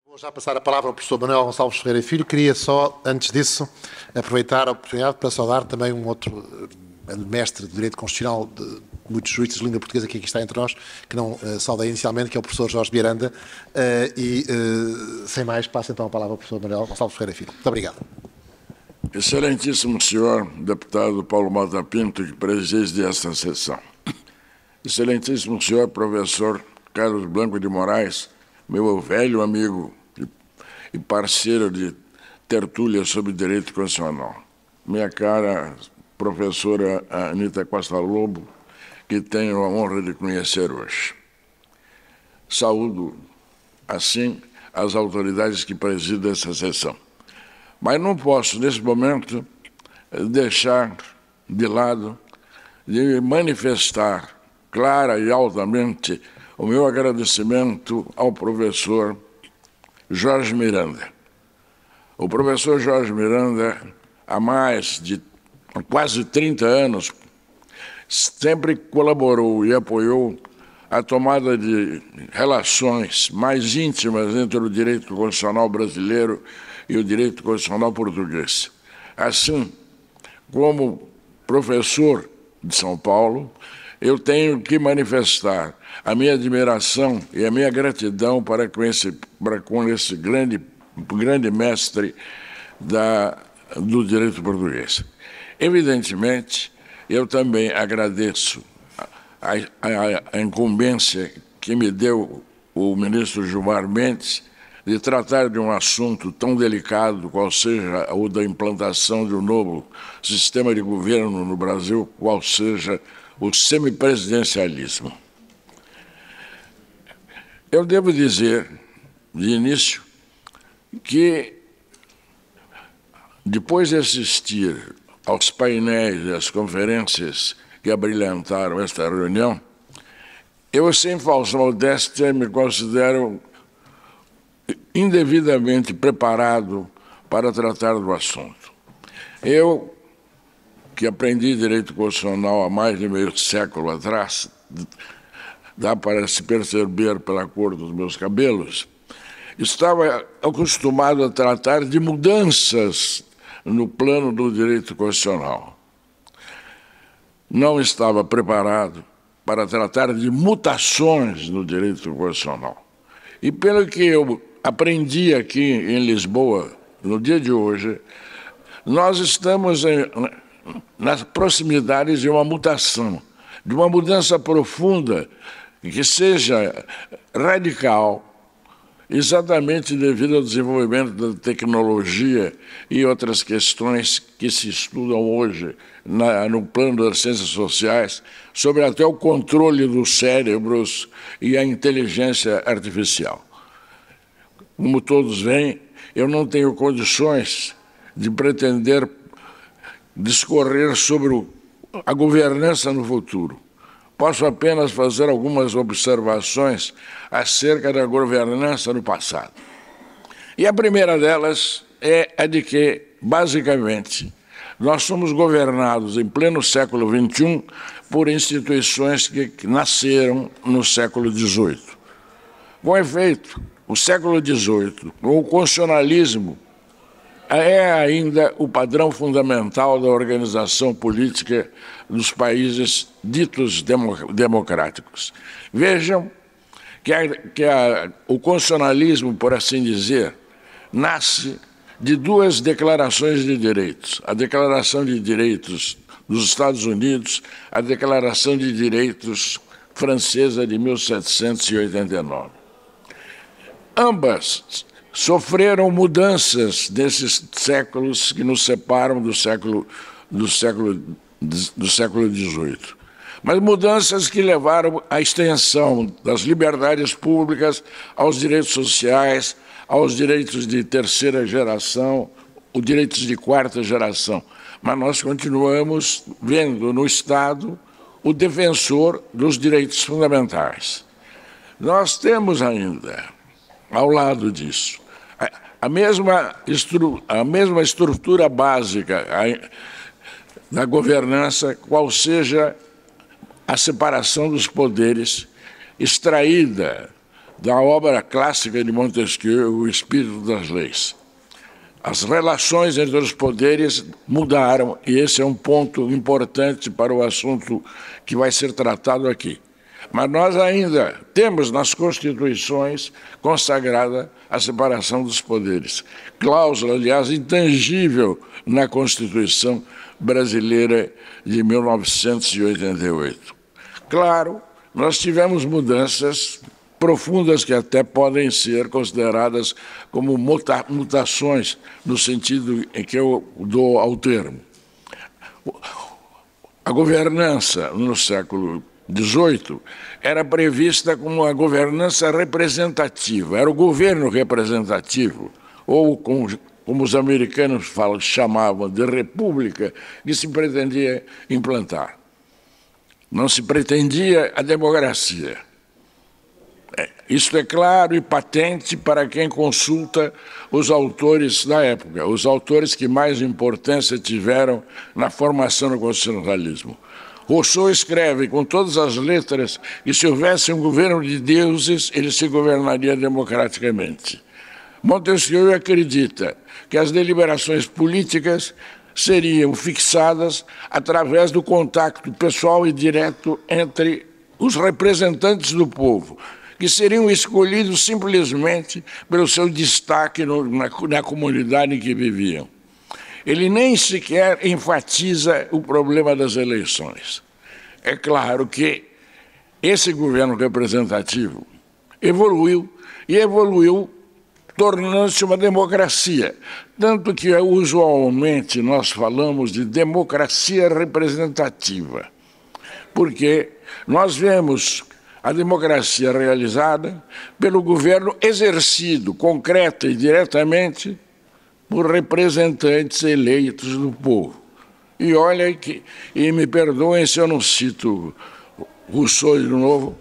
Vou já passar a palavra ao professor Manuel Gonçalves Ferreira Filho. Queria só, antes disso, aproveitar a oportunidade para saudar também um outro mestre de Direito Constitucional de muitos juízes de língua portuguesa que aqui está entre nós, que não saudei inicialmente, que é o professor Jorge Miranda. Sem mais, passo então a palavra ao professor Manuel Gonçalves Ferreira Filho. Muito obrigado. Excelentíssimo senhor deputado Paulo Mota Pinto, que preside esta sessão. Excelentíssimo senhor professor Carlos Blanco de Moraes, meu velho amigo e parceiro de tertúlia sobre direito constitucional. Minha cara professora Anita Costa Lobo, que tenho a honra de conhecer hoje. Saúdo, assim, as autoridades que presidem essa sessão. Mas não posso, nesse momento, deixar de lado de manifestar clara e altamente o meu agradecimento ao professor Jorge Miranda. O professor Jorge Miranda, há quase 30 anos, sempre colaborou e apoiou a tomada de relações mais íntimas entre o direito constitucional brasileiro e o direito constitucional português. Assim, como professor de São Paulo, eu tenho que manifestar a minha admiração e a minha gratidão para com esse grande mestre do direito português. Evidentemente, eu também agradeço a incumbência que me deu o ministro Gilmar Mendes de tratar de um assunto tão delicado, qual seja o da implantação de um novo sistema de governo no Brasil, qual seja o semipresidencialismo. Eu devo dizer, de início, que depois de assistir aos painéis e às conferências que abrilhantaram esta reunião, eu, sem falsa modéstia, me considero indevidamente preparado para tratar do assunto. Eu, que aprendi direito constitucional há mais de meio século atrás, dá para se perceber pela cor dos meus cabelos, estava acostumado a tratar de mudanças no plano do direito constitucional. Não estava preparado para tratar de mutações no direito constitucional. E pelo que eu aprendi aqui em Lisboa, no dia de hoje, nós estamos nas proximidades de uma mutação, de uma mudança profunda, que seja radical, exatamente devido ao desenvolvimento da tecnologia e outras questões que se estudam hoje no plano das ciências sociais, sobre até o controle dos cérebros e a inteligência artificial. Como todos veem, eu não tenho condições de pretender discorrer sobre a governança no futuro. Posso apenas fazer algumas observações acerca da governança no passado. E a primeira delas é a de que, basicamente, nós somos governados em pleno século XXI por instituições que nasceram no século XVIII. Com efeito, o século XVIII, com o constitucionalismo, é ainda o padrão fundamental da organização política dos países ditos democráticos. Vejam que o constitucionalismo, por assim dizer, nasce de duas declarações de direitos. A Declaração de Direitos dos Estados Unidos, a Declaração de Direitos francesa de 1789. Ambas sofreram mudanças nesses séculos que nos separam do século XVIII. Mas mudanças que levaram à extensão das liberdades públicas aos direitos sociais, aos direitos de terceira geração, os direitos de quarta geração. Mas nós continuamos vendo no Estado o defensor dos direitos fundamentais. Nós temos ainda, ao lado disso, a mesma estrutura básica da governança, qual seja a separação dos poderes extraída da obra clássica de Montesquieu, O Espírito das Leis. As relações entre os poderes mudaram, e esse é um ponto importante para o assunto que vai ser tratado aqui. Mas nós ainda temos nas constituições consagrada a separação dos poderes. Cláusula, aliás, intangível na Constituição brasileira de 1988. Claro, nós tivemos mudanças profundas que até podem ser consideradas como mutações, no sentido em que eu dou ao termo. A governança no século XVIII era prevista como a governança representativa, era o governo representativo, ou como os americanos chamavam de república, que se pretendia implantar. Não se pretendia a democracia. Isto é claro e patente para quem consulta os autores da época, os autores que mais importância tiveram na formação do constitucionalismo. Rousseau escreve com todas as letras que se houvesse um governo de deuses, ele se governaria democraticamente. Montesquieu acredita que as deliberações políticas seriam fixadas através do contato pessoal e direto entre os representantes do povo, que seriam escolhidos simplesmente pelo seu destaque na comunidade em que viviam. Ele nem sequer enfatiza o problema das eleições. É claro que esse governo representativo evoluiu tornando-se uma democracia, tanto que usualmente nós falamos de democracia representativa, porque nós vemos a democracia realizada pelo governo exercido, concreta e diretamente, por representantes eleitos do povo. E olha que, e me perdoem se eu não cito Rousseau de novo,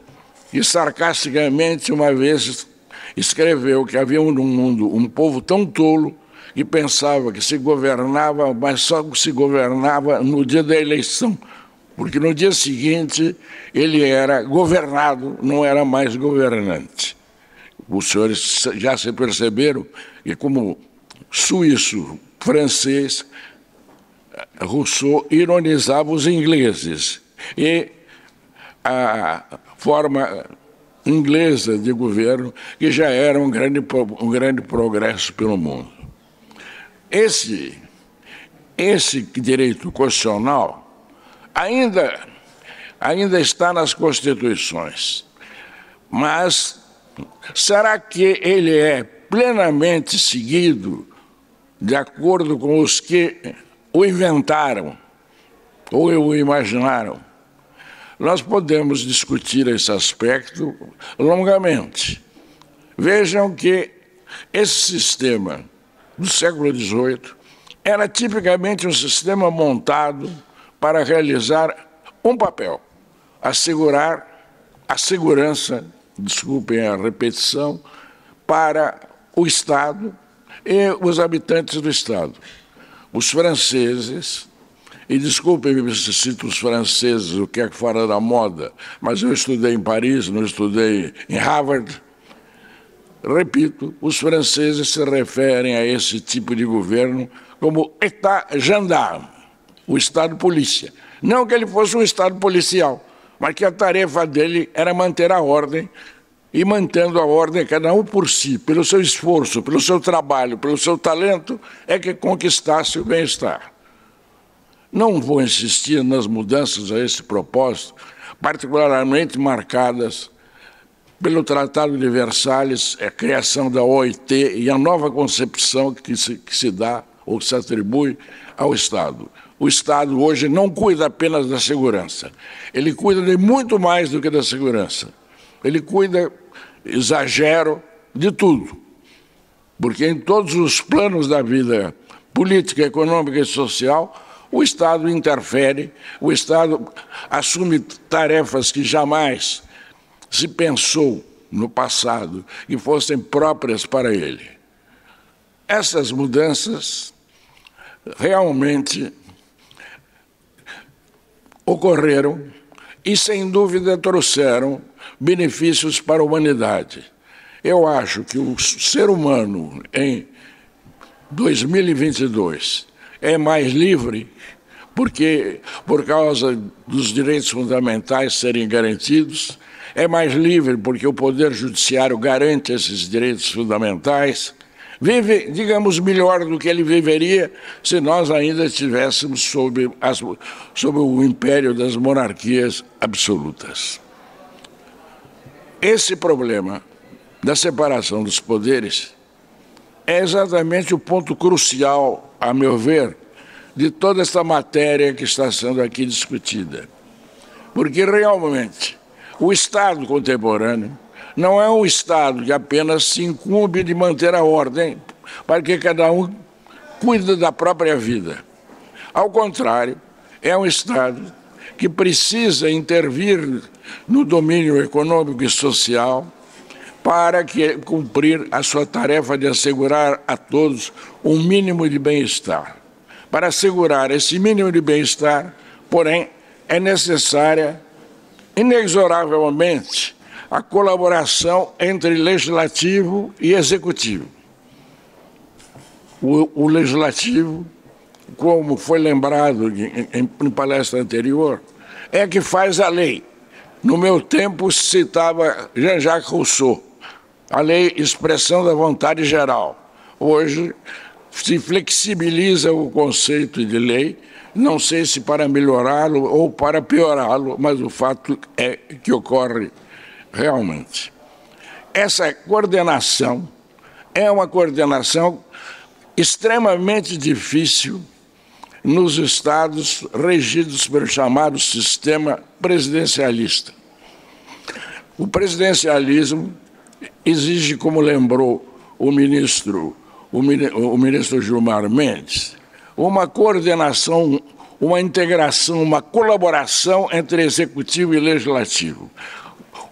que sarcasticamente uma vez escreveu que havia no mundo um povo tão tolo que pensava que se governava, mas só se governava no dia da eleição, porque no dia seguinte ele era governado, não era mais governante. Os senhores já se perceberam que, como suíço, francês, Rousseau ironizava os ingleses, e a forma inglesa de governo, que já era um grande progresso pelo mundo. Esse direito constitucional ainda está nas constituições, mas será que ele é plenamente seguido de acordo com os que o inventaram ou o imaginaram? Nós podemos discutir esse aspecto longamente. Vejam que esse sistema do século XVIII era tipicamente um sistema montado para realizar um papel: assegurar a segurança, desculpem a repetição, para o Estado e os habitantes do Estado. Os franceses, e desculpem-me se cito os franceses, o que é fora da moda, mas eu estudei em Paris, não estudei em Harvard. Repito, os franceses se referem a esse tipo de governo como État gendarme, o Estado-polícia. Não que ele fosse um Estado policial, mas que a tarefa dele era manter a ordem, e mantendo a ordem, cada um por si, pelo seu esforço, pelo seu trabalho, pelo seu talento, é que conquistasse o bem-estar. Não vou insistir nas mudanças a esse propósito, particularmente marcadas pelo Tratado de Versalhes, a criação da OIT e a nova concepção que se dá ou que se atribui ao Estado. O Estado hoje não cuida apenas da segurança, ele cuida de muito mais do que da segurança. Ele cuida, exagero, de tudo, porque em todos os planos da vida política, econômica e social, o Estado interfere, o Estado assume tarefas que jamais se pensou no passado que fossem próprias para ele. Essas mudanças realmente ocorreram e, sem dúvida, trouxeram benefícios para a humanidade. eu acho que o ser humano em 2022 é mais livre porque, por causa dos direitos fundamentais serem garantidos, é mais livre porque o Poder Judiciário garante esses direitos fundamentais, vive, digamos, melhor do que ele viveria se nós ainda estivéssemos sob o império das monarquias absolutas. Esse problema da separação dos poderes é exatamente o ponto crucial, a meu ver, de toda esta matéria que está sendo aqui discutida. Porque, realmente, o Estado contemporâneo não é um Estado que apenas se incumbe de manter a ordem para que cada um cuide da própria vida. Ao contrário, é um Estado que precisa intervir no domínio econômico e social para cumprir a sua tarefa de assegurar a todos um mínimo de bem-estar. Para assegurar esse mínimo de bem-estar, porém, é necessária, inexoravelmente, a colaboração entre legislativo e executivo. O legislativo, como foi lembrado em palestra anterior, é que faz a lei. No meu tempo, se citava Jean-Jacques Rousseau, a lei expressão da vontade geral. Hoje, se flexibiliza o conceito de lei, não sei se para melhorá-lo ou para piorá-lo, mas o fato é que ocorre realmente. Essa coordenação é uma coordenação extremamente difícil nos estados regidos pelo chamado sistema presidencialista. O presidencialismo exige, como lembrou o ministro Gilmar Mendes, uma coordenação, uma integração, uma colaboração entre executivo e legislativo.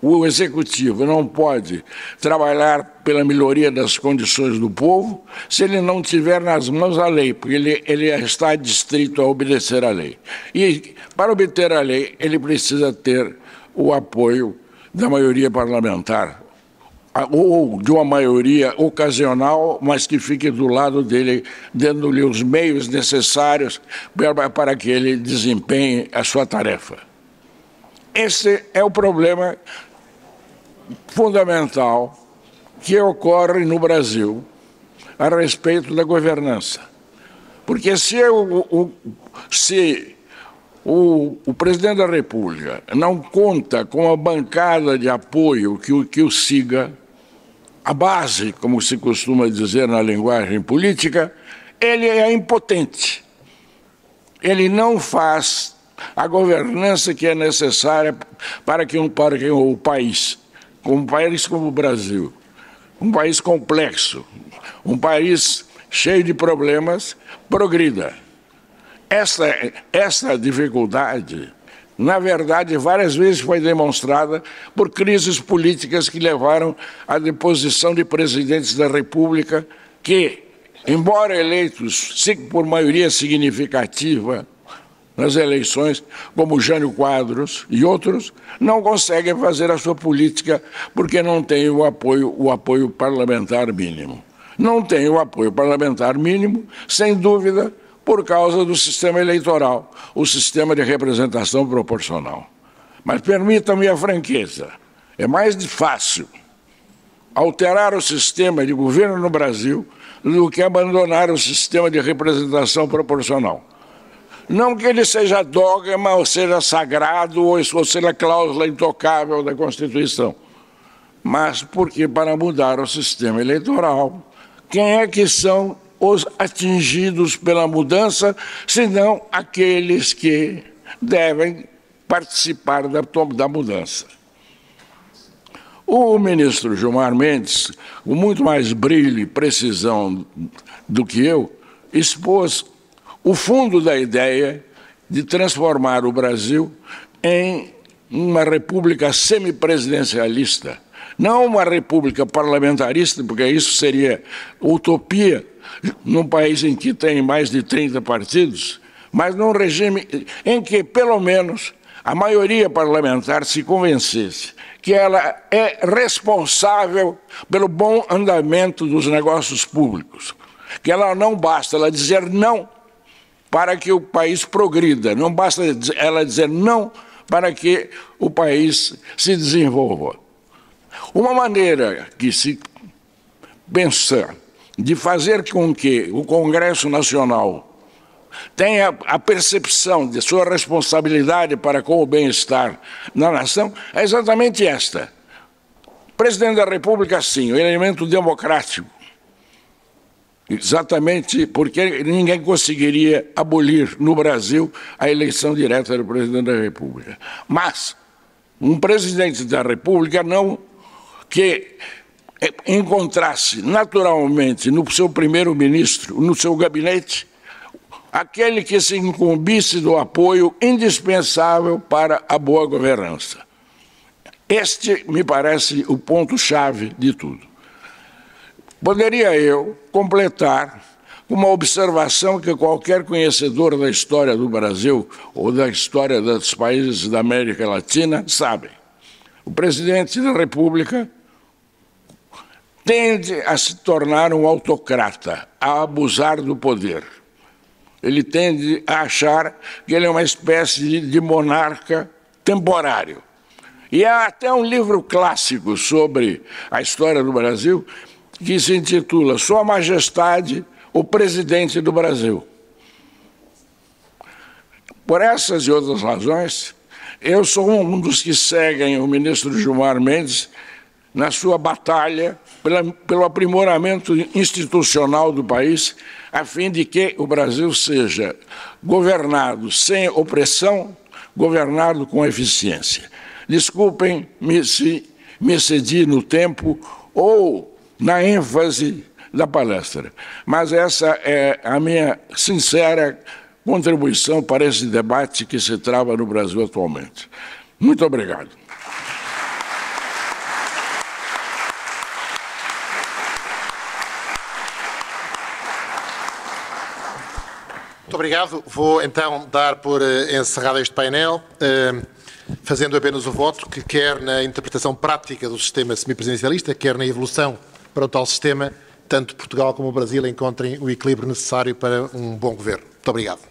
O executivo não pode trabalhar pela melhoria das condições do povo se ele não tiver nas mãos a lei, porque ele está adstrito a obedecer à lei. E, para obter a lei, ele precisa ter o apoio da maioria parlamentar, ou de uma maioria ocasional, mas que fique do lado dele, dando-lhe os meios necessários para que ele desempenhe a sua tarefa. Esse é o problema fundamental que ocorre no Brasil a respeito da governança. Porque se o presidente da República não conta com a bancada de apoio que o siga, a base, como se costuma dizer na linguagem política, ele é impotente. Ele não faz a governança que é necessária para que um país como o Brasil, um país complexo, um país cheio de problemas, progrida. Essa dificuldade, na verdade, várias vezes foi demonstrada por crises políticas que levaram à deposição de presidentes da República que, embora eleitos por maioria significativa nas eleições, como Jânio Quadros e outros, não conseguem fazer a sua política porque não têm o apoio parlamentar mínimo. Não tem o apoio parlamentar mínimo, sem dúvida, por causa do sistema eleitoral, o sistema de representação proporcional. Mas permita-me a franqueza, é mais fácil alterar o sistema de governo no Brasil do que abandonar o sistema de representação proporcional. Não que ele seja dogma, ou seja sagrado, ou seja cláusula intocável da Constituição, mas porque para mudar o sistema eleitoral, quem é que são os atingidos pela mudança, senão aqueles que devem participar da mudança? O ministro Gilmar Mendes, com muito mais brilho e precisão do que eu, expôs o fundo da ideia de transformar o Brasil em uma república semipresidencialista, não uma república parlamentarista, porque isso seria utopia num país em que tem mais de 30 partidos, mas num regime em que, pelo menos, a maioria parlamentar se convencesse que ela é responsável pelo bom andamento dos negócios públicos, que ela não basta ela dizer não para que o país progrida, não basta ela dizer não para que o país se desenvolva. Uma maneira que se pensa de fazer com que o Congresso Nacional tenha a percepção de sua responsabilidade para com o bem-estar da nação é exatamente esta. O presidente da República, sim, o elemento democrático, exatamente porque ninguém conseguiria abolir no Brasil a eleição direta do presidente da República. Mas um presidente da República não que encontrasse naturalmente no seu primeiro-ministro, no seu gabinete, aquele que se incumbisse do apoio indispensável para a boa governança. Este me parece o ponto-chave de tudo. Poderia eu completar uma observação que qualquer conhecedor da história do Brasil ou da história dos países da América Latina sabe. O presidente da República tende a se tornar um autocrata, a abusar do poder. Ele tende a achar que ele é uma espécie de monarca temporário. E há até um livro clássico sobre a história do Brasil que se intitula Sua Majestade, o Presidente do Brasil. Por essas e outras razões, eu sou um dos que seguem o ministro Gilmar Mendes na sua batalha pelo aprimoramento institucional do país, a fim de que o Brasil seja governado sem opressão, governado com eficiência. Desculpem-me se me excedi no tempo ou na ênfase da palestra, mas essa é a minha sincera contribuição para esse debate que se trava no Brasil atualmente. Muito obrigado. Muito obrigado. Vou então dar por encerrado este painel, fazendo apenas o voto que quer na interpretação prática do sistema semipresidencialista, quer na evolução para o tal sistema, tanto Portugal como o Brasil encontrem o equilíbrio necessário para um bom governo. Muito obrigado.